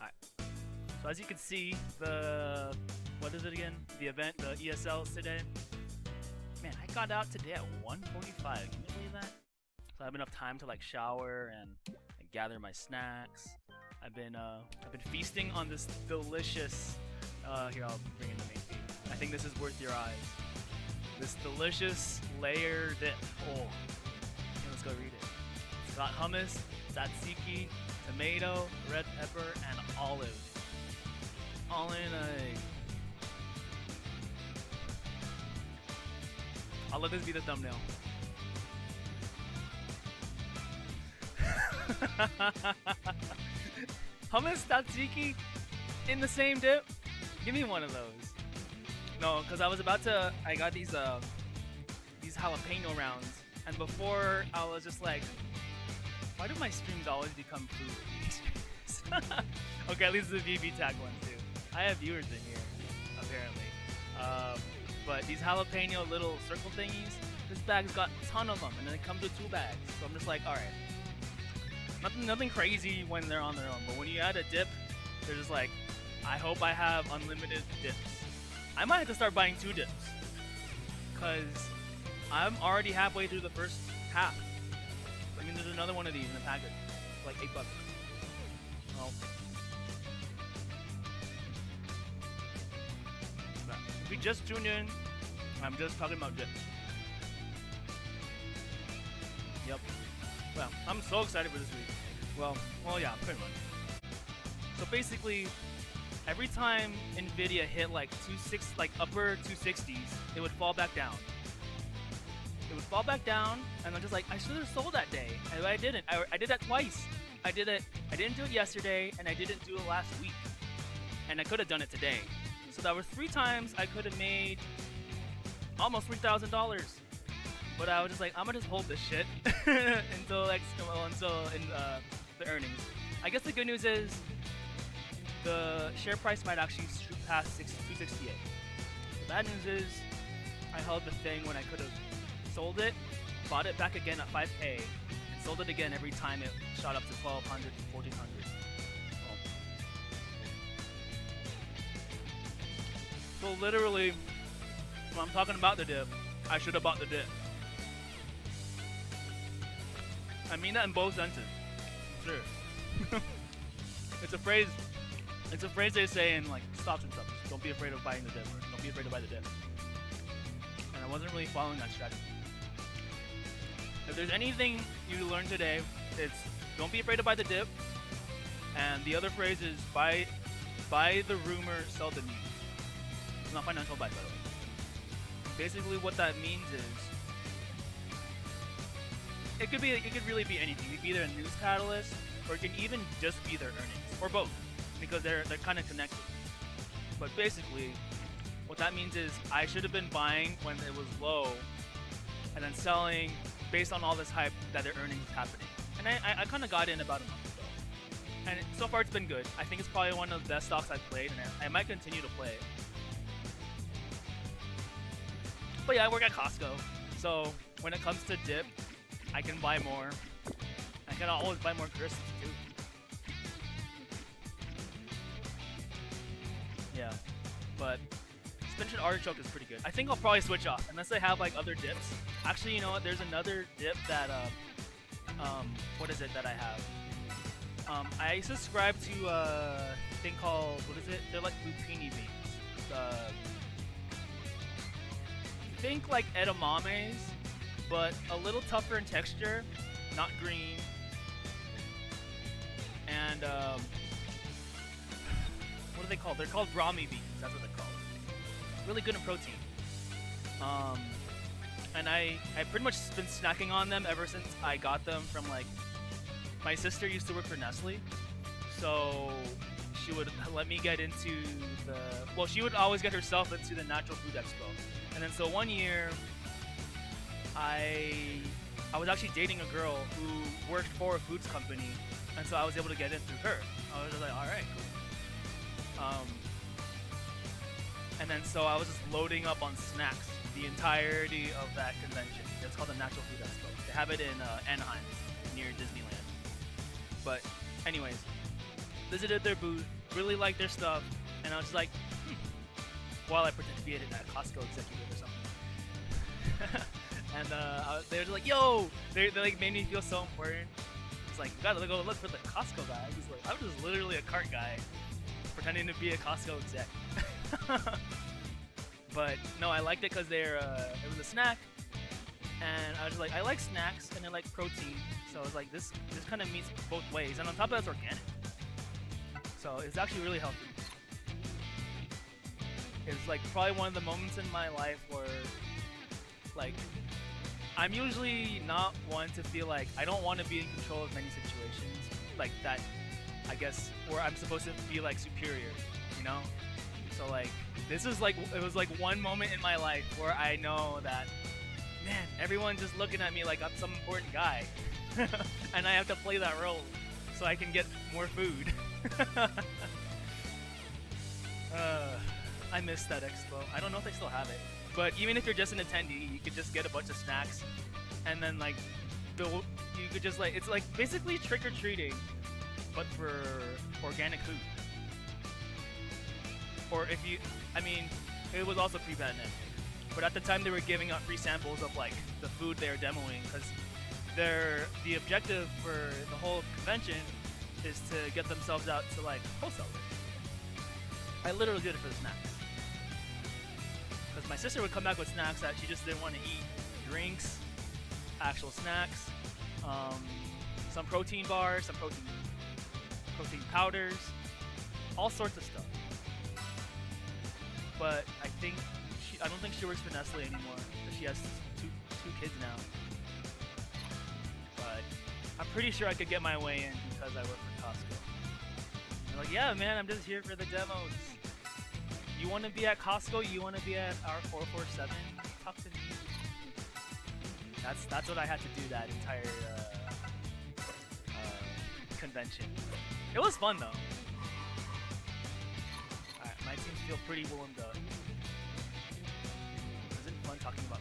Alright. So as you can see, what is it again? The event, the ESLs today. Man, I got out today at 1:45. Can you believe that? So I have enough time to like shower and gather my snacks. I've been feasting on this delicious. Here, I'll bring in the main feed. I think this is worth your eyes. This delicious layer dip. Oh, okay, let's go read it. It's got hummus, tzatziki, tomato, red pepper, and olive. All in a. I'll let this be the thumbnail. Hummus, tzatziki, in the same dip. Give me one of those. No, because I got these jalapeno rounds, and before I was just like, why do my streams always become food? Okay, at least the BBTAG one too. I have viewers in here, apparently. But these jalapeno little circle thingies, this bag's got a ton of them, and then it comes with 2 bags. So I'm just like, all right. Nothing crazy when they're on their own, but when you add a dip, they're just like, I hope I have unlimited dips. I might have to start buying 2 dips, cause I'm already halfway through the first half. I mean, there's another one of these in the package, for like $8. Well, if you just tuned in, I'm just talking about dips. Yep. Well, I'm so excited for this week. Well, yeah, pretty much. So basically, every time Nvidia hit like upper 260s, it would fall back down. It would fall back down, and I'm just like, I should have sold that day, and I didn't. I did that twice. I didn't do it yesterday, and I didn't do it last week, and I could have done it today. So that was 3 times I could have made almost $3,000. But I was just like, I'm gonna just hold this shit until the earnings. I guess the good news is the share price might actually shoot past 268. The bad news is I held the thing when I could have sold it, bought it back again at 5K, and sold it again every time it shot up to 1,200 to 1,400. So literally, when I'm talking about the dip, I should have bought the dip. I mean that in both senses. Sure. It's a phrase they say in like stocks and stuff. Don't be afraid of buying the dip. Don't be afraid to buy the dip. And I wasn't really following that strategy. If there's anything you learned today, it's don't be afraid to buy the dip. And the other phrase is buy the rumor, sell the news. It's not financial advice, by the way. Basically, what that means is it could really be anything. It could be either a news catalyst, or it can even just be their earnings, or both, because they're kind of connected. But basically, what that means is I should have been buying when it was low, and then selling based on all this hype that their earnings is happening. And I kind of got in about a month ago, and so far it's been good. I think it's probably one of the best stocks I've played, and I might continue to play it. But yeah, I work at Costco, so when it comes to dip, I can buy more. I can always buy more crisps too. Yeah, but spinach and artichoke is pretty good. I think I'll probably switch off unless they have like other dips. Actually, you know what? There's another dip that what is it that I have? I subscribe to a thing called, what is it? They're like Lupini beans. Think like edamames, but a little tougher in texture, not green, and what are they called? They're called brahmi beans. That's what they're called. Really good in protein. And I pretty much been snacking on them ever since I got them from like my sister used to work for Nestle, so she would let me get into she would always get herself into the Natural Food Expo. And then so one year, I was actually dating a girl who worked for a foods company, and so I was able to get in through her. I was just like, all right, cool. And then so I was just loading up on snacks the entirety of that convention. It's called the Natural Food Expo. They have it in Anaheim, near Disneyland. But anyways, visited their booth, really liked their stuff, and I was just like, while I pretend to be a Costco executive or something. And they were just like, yo, they like made me feel so important. It's like, you gotta go look for the Costco guy. He's like, I was just literally a cart guy, pretending to be a Costco exec. But no, I liked it because it was a snack, and I was like, I like snacks and I like protein, so I was like, this kind of meets both ways, and on top of that, it's organic, so it's actually really healthy. It's like probably one of the moments in my life where, like, I'm usually not one to feel like I don't want to be in control of many situations like that. I guess where I'm supposed to be like superior, you know. So like this is like it was like one moment in my life where I know that, man, everyone's just looking at me like I'm some important guy, and I have to play that role so I can get more food. I missed that expo. I don't know if they still have it, but even if you're just an attendee, you could just get a bunch of snacks, and then like you could just like, it's like basically trick or treating, but for organic food. Or if you, I mean, it was also pre-pandemic, but at the time they were giving out free samples of like the food they were demoing, because the objective for the whole convention is to get themselves out to like wholesalers. I literally did it for the snacks, because my sister would come back with snacks that she just didn't want to eat. Drinks, actual snacks, some protein bars, some protein powders, all sorts of stuff. But I don't think she works for Nestle anymore. She has two kids now. But I'm pretty sure I could get my way in because I work for Costco. I'm like, yeah, man, I'm just here for the demos. You want to be at Costco? You want to be at our 447? Talk to me. That's what I had to do that entire convention. It was fun though. Alright, my teams feel pretty warmed up. Isn't it fun talking about